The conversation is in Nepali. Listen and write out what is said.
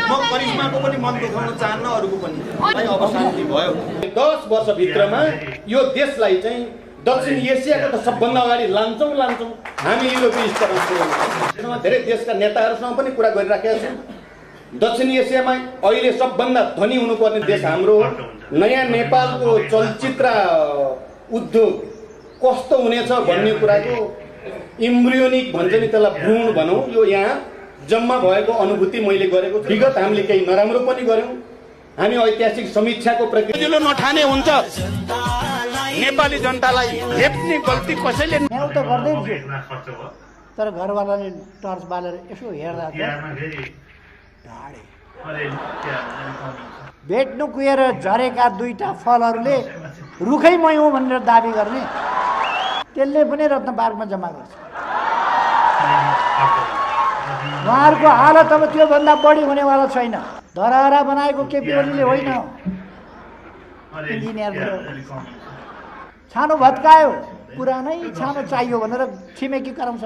म करिश्माको पनि मन दुखाउन चाहन्न, अरूको पनि। अब शान्ति भयो। 10 वर्षभित्रमा यो देशलाई चाहिँ दक्षिण एसियाको त सबभन्दा अगाडि लान्छौँ। हामी युरोपीय स्तरमा धेरै देशका नेताहरूसँग पनि कुरा गरिराखेका छौँ। दक्षिण एसियामा अहिले सबभन्दा धनी हुनुपर्ने देश हाम्रो हो। नयाँ नेपालको चलचित्र उद्योग कस्तो हुनेछ भन्ने कुराको इम्ब्रियोनिक भन्छ नि, त्यसलाई भ्रूण भनौँ, यो यहाँ जम्मा भएको अनुभूति मैले गरेको छु। विगत हामीले केही नराम्रो पनि गर्यौँ। हामी ऐतिहासिक समीक्षाको प्रक्रिया नठाने हुन्छ। नेपाली जनतालाई हेप्ने गल्ती कसैले न्याउ त गर्दै थियो, तर घरवालाले टर्च बालेर यसो हेर्दा भेट्नु कुहेर झरेका दुईटा फलहरूले रुखै मै हुँ भनेर दाबी गर्ने, त्यसले पनि रत्न पार्कमा जम्मा गर्छ। उहाँहरूको हालत अब त्योभन्दा बढी हुनेवाला छैन। धरहरा बनाएको केपी ओलीले होइन, इन्जिनियरले छानो भत्कायो, पुरानै छानो चाहियो भनेर छिमेकी कराउँछ।